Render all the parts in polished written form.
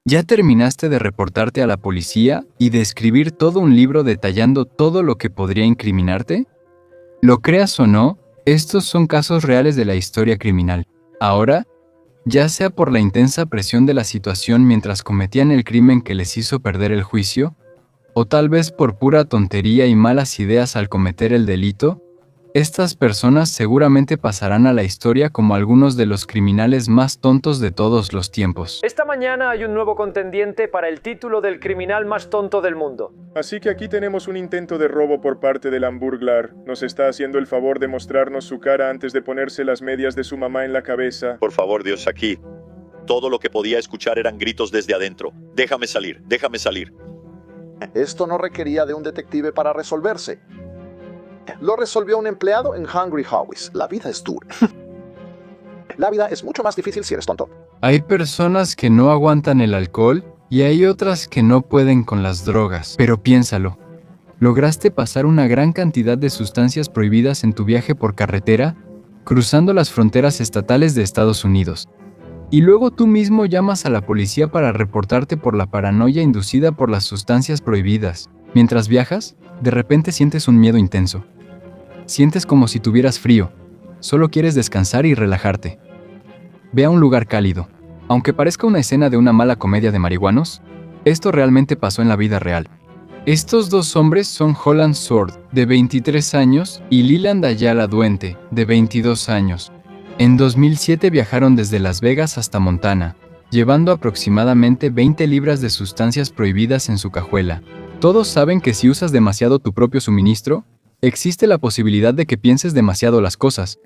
¿Ya terminaste de reportarte a la policía y de escribir todo un libro detallando todo lo que podría incriminarte? Lo creas o no, estos son casos reales de la historia criminal. Ahora, ya sea por la intensa presión de la situación mientras cometían el crimen que les hizo perder el juicio, o tal vez por pura tontería y malas ideas al cometer el delito, estas personas seguramente pasarán a la historia como algunos de los criminales más tontos de todos los tiempos. Esta mañana hay un nuevo contendiente para el título del criminal más tonto del mundo. Así que aquí tenemos un intento de robo por parte del Hamburglar. Nos está haciendo el favor de mostrarnos su cara antes de ponerse las medias de su mamá en la cabeza. Por favor, Dios, aquí. Todo lo que podía escuchar eran gritos desde adentro. Déjame salir, déjame salir. Esto no requería de un detective para resolverse. Lo resolvió un empleado en Hungry Howie's. La vida es dura. La vida es mucho más difícil si eres tonto. Hay personas que no aguantan el alcohol y hay otras que no pueden con las drogas. Pero piénsalo, ¿lograste pasar una gran cantidad de sustancias prohibidas en tu viaje por carretera, cruzando las fronteras estatales de Estados Unidos? Y luego tú mismo llamas a la policía para reportarte por la paranoia inducida por las sustancias prohibidas. Mientras viajas, de repente sientes un miedo intenso. Sientes como si tuvieras frío. Solo quieres descansar y relajarte. Ve a un lugar cálido. Aunque parezca una escena de una mala comedia de marihuanos, esto realmente pasó en la vida real. Estos dos hombres son Holland Sword, de 23 años, y Leland Ayala Duente, de 22 años. En 2007 viajaron desde Las Vegas hasta Montana, llevando aproximadamente 20 libras de sustancias prohibidas en su cajuela. Todos saben que si usas demasiado tu propio suministro, existe la posibilidad de que pienses demasiado las cosas.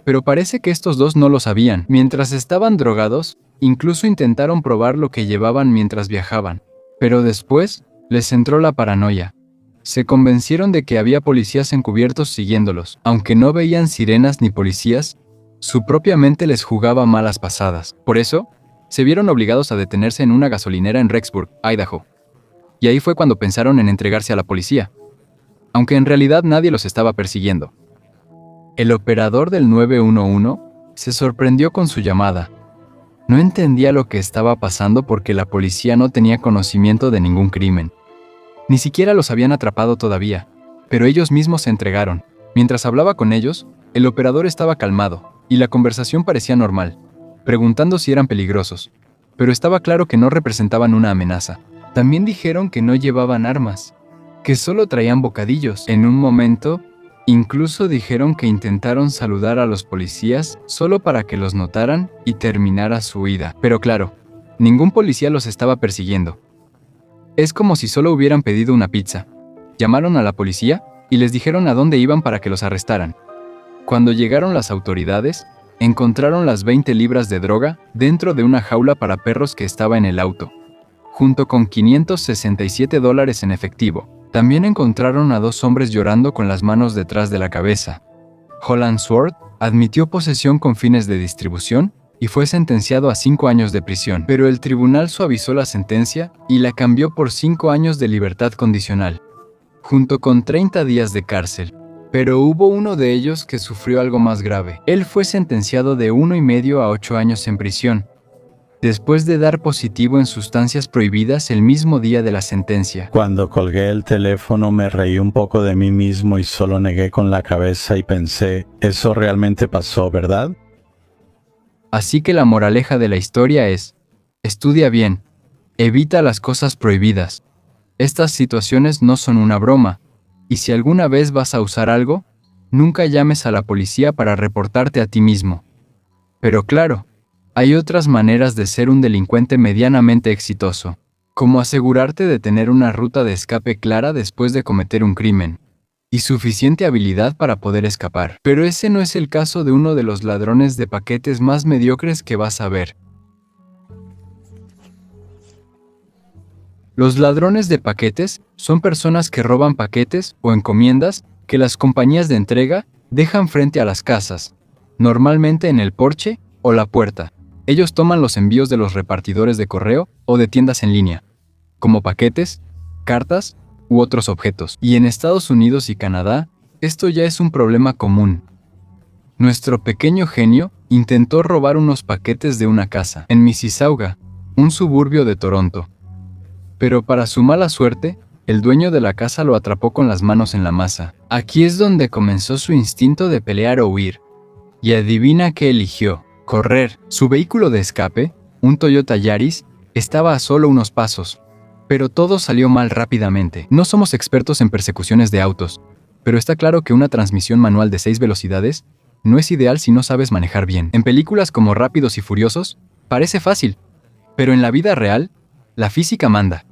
Pero parece que estos dos no lo sabían. Mientras estaban drogados, incluso intentaron probar lo que llevaban mientras viajaban. Pero después, les entró la paranoia. Se convencieron de que había policías encubiertos siguiéndolos. Aunque no veían sirenas ni policías, su propia mente les jugaba malas pasadas. Por eso, se vieron obligados a detenerse en una gasolinera en Rexburg, Idaho. Y ahí fue cuando pensaron en entregarse a la policía, aunque en realidad nadie los estaba persiguiendo. El operador del 911 se sorprendió con su llamada. No entendía lo que estaba pasando porque la policía no tenía conocimiento de ningún crimen. Ni siquiera los habían atrapado todavía, pero ellos mismos se entregaron. Mientras hablaba con ellos, el operador estaba calmado y la conversación parecía normal, preguntando si eran peligrosos, pero estaba claro que no representaban una amenaza. También dijeron que no llevaban armas, que solo traían bocadillos. En un momento, incluso dijeron que intentaron saludar a los policías solo para que los notaran y terminara su huida. Pero claro, ningún policía los estaba persiguiendo. Es como si solo hubieran pedido una pizza. Llamaron a la policía y les dijeron a dónde iban para que los arrestaran. Cuando llegaron las autoridades, encontraron las 20 libras de droga dentro de una jaula para perros que estaba en el auto, junto con $567 en efectivo. También encontraron a dos hombres llorando con las manos detrás de la cabeza. Holland Sword admitió posesión con fines de distribución y fue sentenciado a 5 años de prisión, pero el tribunal suavizó la sentencia y la cambió por 5 años de libertad condicional, junto con 30 días de cárcel. Pero hubo uno de ellos que sufrió algo más grave. Él fue sentenciado de 1,5 a 8 años en prisión, después de dar positivo en sustancias prohibidas el mismo día de la sentencia. Cuando colgué el teléfono me reí un poco de mí mismo y solo negué con la cabeza y pensé, eso realmente pasó, ¿verdad? Así que la moraleja de la historia es, estudia bien, evita las cosas prohibidas. Estas situaciones no son una broma, y si alguna vez vas a usar algo, nunca llames a la policía para reportarte a ti mismo. Pero claro, hay otras maneras de ser un delincuente medianamente exitoso, como asegurarte de tener una ruta de escape clara después de cometer un crimen, y suficiente habilidad para poder escapar. Pero ese no es el caso de uno de los ladrones de paquetes más mediocres que vas a ver. Los ladrones de paquetes son personas que roban paquetes o encomiendas que las compañías de entrega dejan frente a las casas, normalmente en el porche o la puerta. Ellos toman los envíos de los repartidores de correo o de tiendas en línea, como paquetes, cartas u otros objetos. Y en Estados Unidos y Canadá, esto ya es un problema común. Nuestro pequeño genio intentó robar unos paquetes de una casa. En Mississauga, un suburbio de Toronto. Pero para su mala suerte, el dueño de la casa lo atrapó con las manos en la masa. Aquí es donde comenzó su instinto de pelear o huir. Y adivina qué eligió: correr. Su vehículo de escape, un Toyota Yaris, estaba a solo unos pasos. Pero todo salió mal rápidamente. No somos expertos en persecuciones de autos, pero está claro que una transmisión manual de 6 velocidades no es ideal si no sabes manejar bien. En películas como Rápidos y Furiosos, parece fácil, pero en la vida real, la física manda.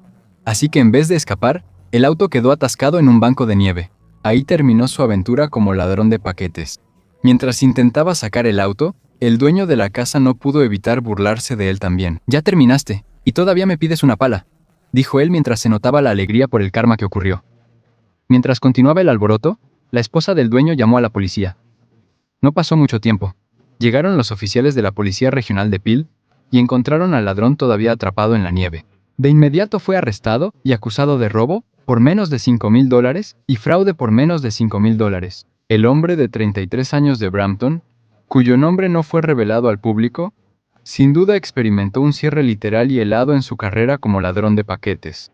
Así que en vez de escapar, el auto quedó atascado en un banco de nieve. Ahí terminó su aventura como ladrón de paquetes. Mientras intentaba sacar el auto, el dueño de la casa no pudo evitar burlarse de él también. «Ya terminaste, y todavía me pides una pala», dijo él mientras se notaba la alegría por el karma que ocurrió. Mientras continuaba el alboroto, la esposa del dueño llamó a la policía. No pasó mucho tiempo. Llegaron los oficiales de la Policía Regional de Peel y encontraron al ladrón todavía atrapado en la nieve. De inmediato fue arrestado y acusado de robo por menos de $5,000 y fraude por menos de $5,000. El hombre de 33 años de Brampton, cuyo nombre no fue revelado al público, sin duda experimentó un cierre literal y helado en su carrera como ladrón de paquetes.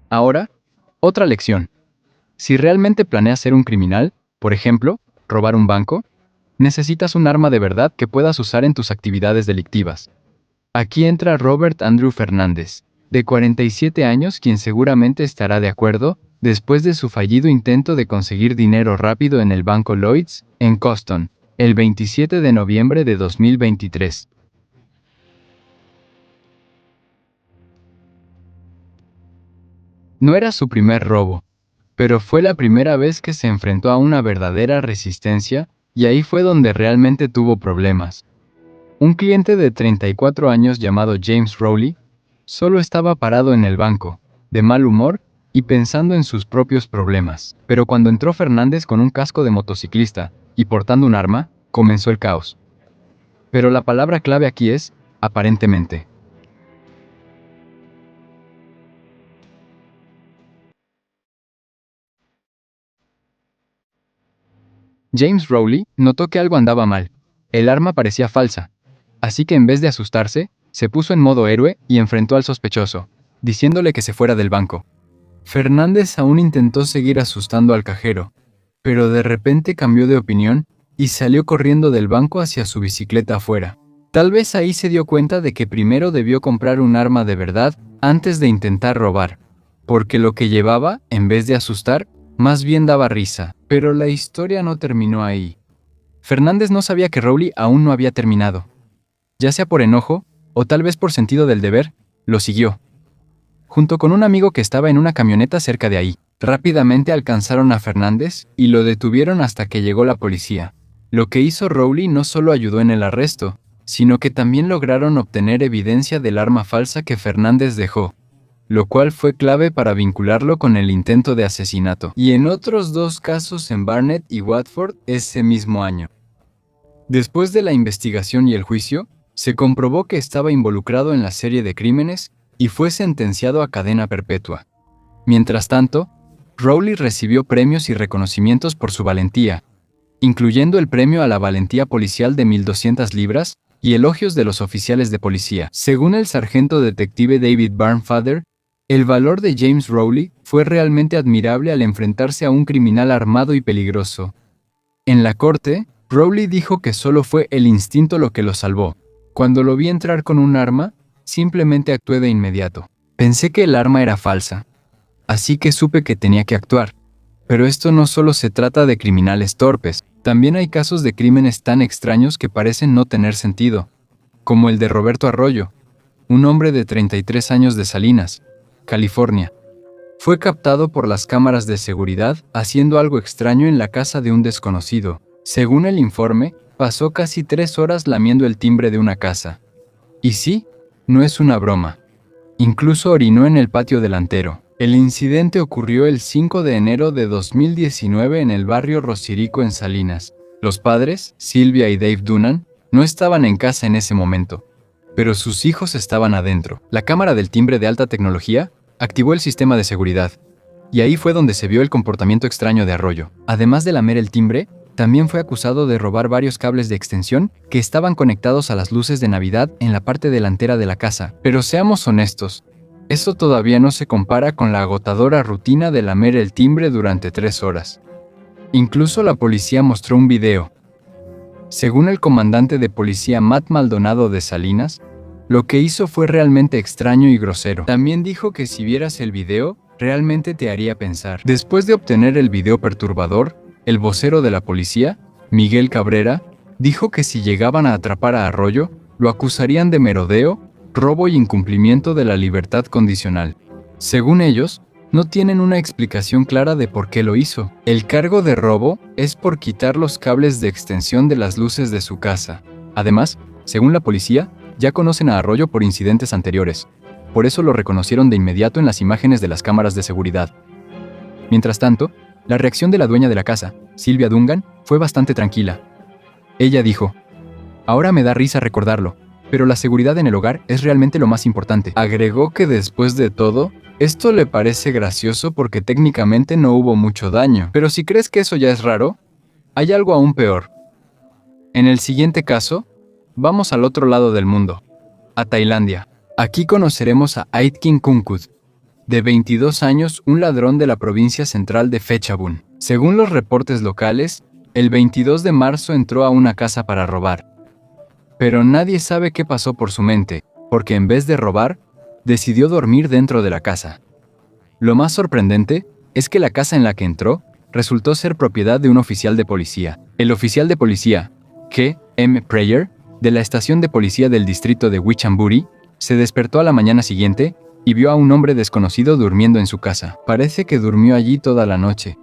Ahora, otra lección. Si realmente planeas ser un criminal, por ejemplo, robar un banco, necesitas un arma de verdad que puedas usar en tus actividades delictivas. Aquí entra Robert Andrew Fernández, de 47 años, quien seguramente estará de acuerdo después de su fallido intento de conseguir dinero rápido en el banco Lloyds, en Coston, el 27 de noviembre de 2023. No era su primer robo, pero fue la primera vez que se enfrentó a una verdadera resistencia, y ahí fue donde realmente tuvo problemas. Un cliente de 34 años llamado James Rowley solo estaba parado en el banco, de mal humor y pensando en sus propios problemas. Pero cuando entró Fernández con un casco de motociclista y portando un arma, comenzó el caos. Pero la palabra clave aquí es, aparentemente. James Rowley notó que algo andaba mal. El arma parecía falsa. Así que en vez de asustarse, se puso en modo héroe y enfrentó al sospechoso, diciéndole que se fuera del banco. Fernández aún intentó seguir asustando al cajero, pero de repente cambió de opinión y salió corriendo del banco hacia su bicicleta afuera. Tal vez ahí se dio cuenta de que primero debió comprar un arma de verdad antes de intentar robar, porque lo que llevaba, en vez de asustar, más bien daba risa. Pero la historia no terminó ahí. Fernández no sabía que Rowley aún no había terminado. Ya sea por enojo, o tal vez por sentido del deber, lo siguió. Junto con un amigo que estaba en una camioneta cerca de ahí. Rápidamente alcanzaron a Fernández y lo detuvieron hasta que llegó la policía. Lo que hizo Rowley no solo ayudó en el arresto, sino que también lograron obtener evidencia del arma falsa que Fernández dejó, lo cual fue clave para vincularlo con el intento de asesinato. Y en otros 2 casos en Barnet y Watford ese mismo año. Después de la investigación y el juicio, se comprobó que estaba involucrado en la serie de crímenes y fue sentenciado a cadena perpetua. Mientras tanto, Rowley recibió premios y reconocimientos por su valentía, incluyendo el premio a la valentía policial de 1,200 libras y elogios de los oficiales de policía. Según el sargento detective David Barnfather, el valor de James Rowley fue realmente admirable al enfrentarse a un criminal armado y peligroso. En la corte, Rowley dijo que solo fue el instinto lo que lo salvó. Cuando lo vi entrar con un arma, simplemente actué de inmediato. Pensé que el arma era falsa, así que supe que tenía que actuar. Pero esto no solo se trata de criminales torpes, también hay casos de crímenes tan extraños que parecen no tener sentido, como el de Roberto Arroyo, un hombre de 33 años de Salinas, California. Fue captado por las cámaras de seguridad haciendo algo extraño en la casa de un desconocido. Según el informe, pasó casi 3 horas lamiendo el timbre de una casa. Y sí, no es una broma. Incluso orinó en el patio delantero. El incidente ocurrió el 5 de enero de 2019 en el barrio Rosirico en Salinas. Los padres, Sylvia y Dave Dunham, no estaban en casa en ese momento, pero sus hijos estaban adentro. La cámara del timbre de alta tecnología activó el sistema de seguridad, y ahí fue donde se vio el comportamiento extraño de Arroyo. Además de lamer el timbre, también fue acusado de robar varios cables de extensión que estaban conectados a las luces de Navidad en la parte delantera de la casa. Pero seamos honestos, esto todavía no se compara con la agotadora rutina de lamer el timbre durante 3 horas. Incluso la policía mostró un video. Según el comandante de policía Matt Maldonado de Salinas, lo que hizo fue realmente extraño y grosero. También dijo que si vieras el video, realmente te haría pensar. Después de obtener el video perturbador, el vocero de la policía, Miguel Cabrera, dijo que si llegaban a atrapar a Arroyo, lo acusarían de merodeo, robo y incumplimiento de la libertad condicional. Según ellos, no tienen una explicación clara de por qué lo hizo. El cargo de robo es por quitar los cables de extensión de las luces de su casa. Además, según la policía, ya conocen a Arroyo por incidentes anteriores. Por eso lo reconocieron de inmediato en las imágenes de las cámaras de seguridad. Mientras tanto, la reacción de la dueña de la casa, Silvia Dungan, fue bastante tranquila. Ella dijo: "Ahora me da risa recordarlo, pero la seguridad en el hogar es realmente lo más importante". Agregó que después de todo, esto le parece gracioso porque técnicamente no hubo mucho daño. Pero si crees que eso ya es raro, hay algo aún peor. En el siguiente caso, vamos al otro lado del mundo, a Tailandia. Aquí conoceremos a Aitkin Kunkut, de 22 años, un ladrón de la provincia central de Phetchabun. Según los reportes locales, el 22 de marzo entró a una casa para robar. Pero nadie sabe qué pasó por su mente, porque en vez de robar, decidió dormir dentro de la casa. Lo más sorprendente es que la casa en la que entró resultó ser propiedad de un oficial de policía. El oficial de policía, G. M. Prayer, de la estación de policía del distrito de Wichanburi, se despertó a la mañana siguiente y vio a un hombre desconocido durmiendo en su casa. Parece que durmió allí toda la noche.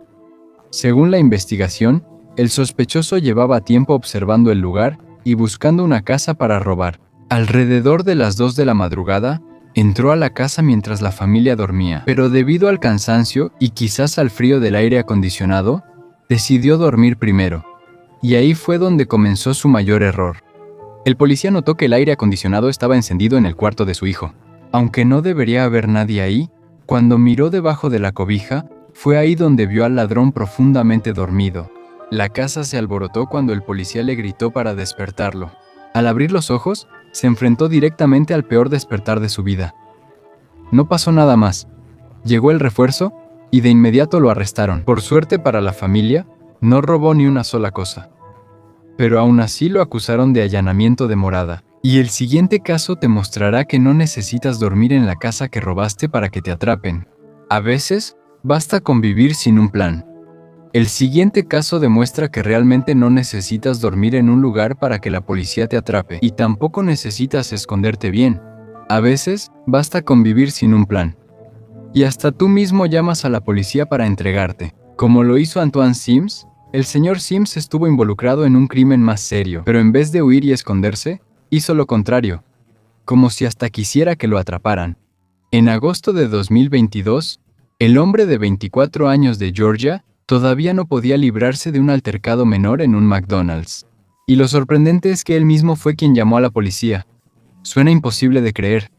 Según la investigación, el sospechoso llevaba tiempo observando el lugar y buscando una casa para robar. Alrededor de las 2 de la madrugada, entró a la casa mientras la familia dormía, pero debido al cansancio y quizás al frío del aire acondicionado, decidió dormir primero. Y ahí fue donde comenzó su mayor error. El policía notó que el aire acondicionado estaba encendido en el cuarto de su hijo. Aunque no debería haber nadie ahí, cuando miró debajo de la cobija, fue ahí donde vio al ladrón profundamente dormido. La casa se alborotó cuando el policía le gritó para despertarlo. Al abrir los ojos, se enfrentó directamente al peor despertar de su vida. No pasó nada más. Llegó el refuerzo y de inmediato lo arrestaron. Por suerte para la familia, no robó ni una sola cosa. Pero aún así lo acusaron de allanamiento de morada. Y el siguiente caso te mostrará que no necesitas dormir en la casa que robaste para que te atrapen. A veces, basta con vivir sin un plan. El siguiente caso demuestra que realmente no necesitas dormir en un lugar para que la policía te atrape. Y tampoco necesitas esconderte bien. A veces, basta con vivir sin un plan. Y hasta tú mismo llamas a la policía para entregarte. Como lo hizo Antoine Sims, el señor Sims estuvo involucrado en un crimen más serio, pero en vez de huir y esconderse, hizo lo contrario, como si hasta quisiera que lo atraparan. En agosto de 2022, el hombre de 24 años de Georgia todavía no podía librarse de un altercado menor en un McDonald's. Y lo sorprendente es que él mismo fue quien llamó a la policía. Suena imposible de creer,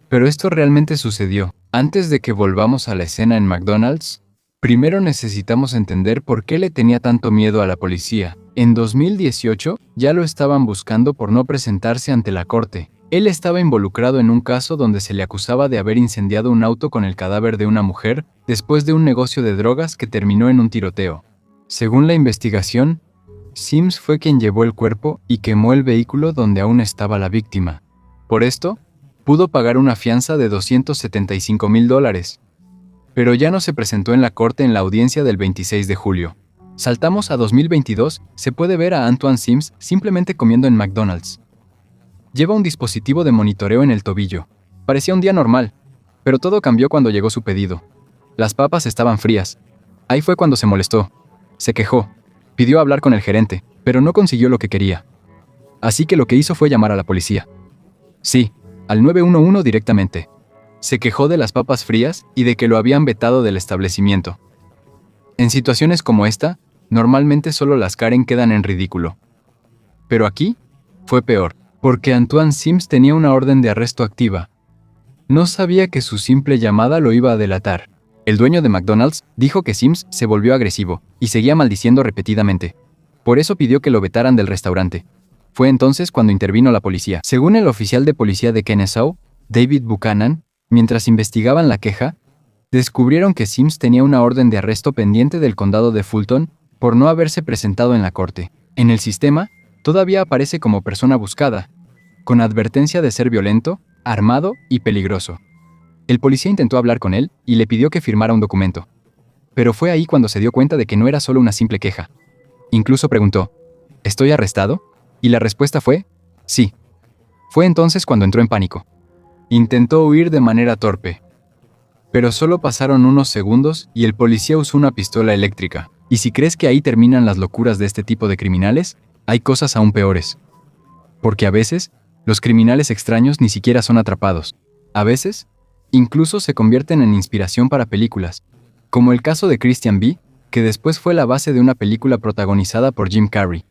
pero esto realmente sucedió. Antes de que volvamos a la escena en McDonald's, primero necesitamos entender por qué le tenía tanto miedo a la policía. En 2018, ya lo estaban buscando por no presentarse ante la corte. Él estaba involucrado en un caso donde se le acusaba de haber incendiado un auto con el cadáver de una mujer después de un negocio de drogas que terminó en un tiroteo. Según la investigación, Sims fue quien llevó el cuerpo y quemó el vehículo donde aún estaba la víctima. Por esto, pudo pagar una fianza de $275,000. Pero ya no se presentó en la corte en la audiencia del 26 de julio. Saltamos a 2022, se puede ver a Antoine Sims simplemente comiendo en McDonald's. Lleva un dispositivo de monitoreo en el tobillo. Parecía un día normal, pero todo cambió cuando llegó su pedido. Las papas estaban frías. Ahí fue cuando se molestó. Se quejó. Pidió hablar con el gerente, pero no consiguió lo que quería. Así que lo que hizo fue llamar a la policía. Sí, al 911 directamente. Se quejó de las papas frías y de que lo habían vetado del establecimiento. En situaciones como esta, normalmente solo las Karen quedan en ridículo. Pero aquí, fue peor, porque Antoine Sims tenía una orden de arresto activa. No sabía que su simple llamada lo iba a delatar. El dueño de McDonald's dijo que Sims se volvió agresivo y seguía maldiciendo repetidamente. Por eso pidió que lo vetaran del restaurante. Fue entonces cuando intervino la policía. Según el oficial de policía de Kennesaw, David Buchanan, mientras investigaban la queja, descubrieron que Sims tenía una orden de arresto pendiente del condado de Fulton por no haberse presentado en la corte. En el sistema, todavía aparece como persona buscada, con advertencia de ser violento, armado y peligroso. El policía intentó hablar con él y le pidió que firmara un documento. Pero fue ahí cuando se dio cuenta de que no era solo una simple queja. Incluso preguntó, ¿estoy arrestado? Y la respuesta fue, sí. Fue entonces cuando entró en pánico. Intentó huir de manera torpe. Pero solo pasaron unos segundos y el policía usó una pistola eléctrica. Y si crees que ahí terminan las locuras de este tipo de criminales, hay cosas aún peores. Porque a veces, los criminales extraños ni siquiera son atrapados. A veces, incluso se convierten en inspiración para películas, como el caso de Christian B., que después fue la base de una película protagonizada por Jim Carrey.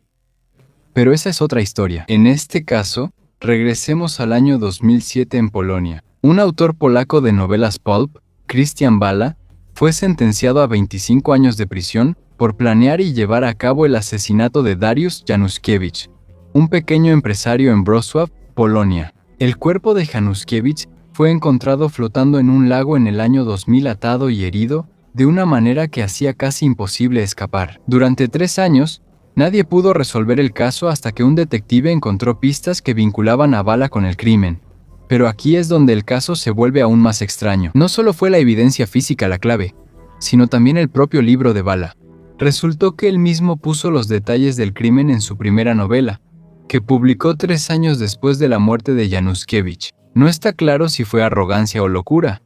Pero esa es otra historia. En este caso, regresemos al año 2007 en Polonia. Un autor polaco de novelas pulp, Christian Bala, fue sentenciado a 25 años de prisión por planear y llevar a cabo el asesinato de Dariusz Januszkiewicz, un pequeño empresario en Wrocław, Polonia. El cuerpo de Januszkiewicz fue encontrado flotando en un lago en el año 2000 atado y herido, de una manera que hacía casi imposible escapar. Durante 3 años, nadie pudo resolver el caso hasta que un detective encontró pistas que vinculaban a Bala con el crimen. Pero aquí es donde el caso se vuelve aún más extraño. No solo fue la evidencia física la clave, sino también el propio libro de Bala. Resultó que él mismo puso los detalles del crimen en su primera novela, que publicó 3 años después de la muerte de Januszkiewicz. No está claro si fue arrogancia o locura,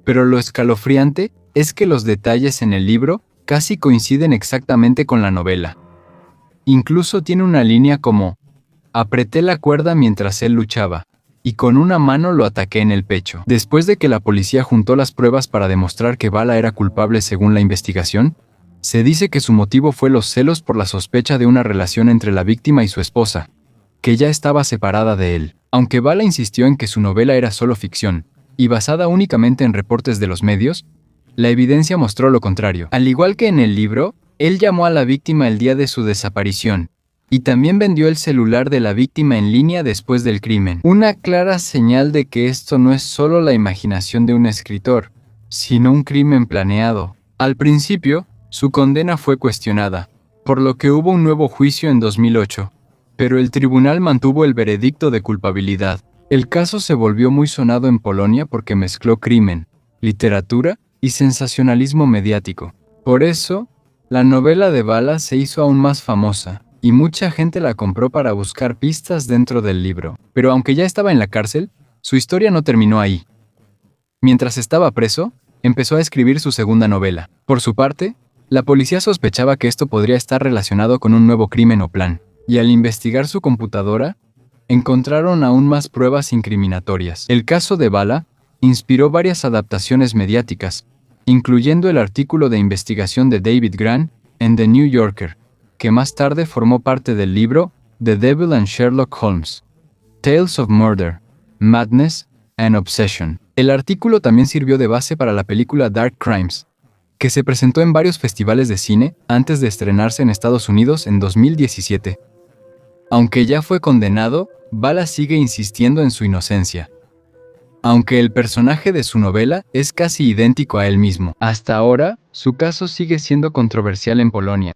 pero lo escalofriante es que los detalles en el libro casi coinciden exactamente con la novela. Incluso tiene una línea como, apreté la cuerda mientras él luchaba, y con una mano lo ataqué en el pecho. Después de que la policía juntó las pruebas para demostrar que Bala era culpable según la investigación, se dice que su motivo fue los celos por la sospecha de una relación entre la víctima y su esposa, que ya estaba separada de él. Aunque Bala insistió en que su novela era solo ficción, y basada únicamente en reportes de los medios, la evidencia mostró lo contrario. Al igual que en el libro, él llamó a la víctima el día de su desaparición, y también vendió el celular de la víctima en línea después del crimen. Una clara señal de que esto no es solo la imaginación de un escritor, sino un crimen planeado. Al principio, su condena fue cuestionada, por lo que hubo un nuevo juicio en 2008, pero el tribunal mantuvo el veredicto de culpabilidad. El caso se volvió muy sonado en Polonia porque mezcló crimen, literatura y sensacionalismo mediático. Por eso, la novela de Bala se hizo aún más famosa, y mucha gente la compró para buscar pistas dentro del libro. Pero aunque ya estaba en la cárcel, su historia no terminó ahí. Mientras estaba preso, empezó a escribir su segunda novela. Por su parte, la policía sospechaba que esto podría estar relacionado con un nuevo crimen o plan, y al investigar su computadora, encontraron aún más pruebas incriminatorias. El caso de Bala inspiró varias adaptaciones mediáticas, incluyendo el artículo de investigación de David Grann en The New Yorker, que más tarde formó parte del libro The Devil and Sherlock Holmes, Tales of Murder, Madness and Obsession. El artículo también sirvió de base para la película Dark Crimes, que se presentó en varios festivales de cine antes de estrenarse en Estados Unidos en 2017. Aunque ya fue condenado, Bala sigue insistiendo en su inocencia. Aunque el personaje de su novela es casi idéntico a él mismo. Hasta ahora, su caso sigue siendo controversial en Polonia.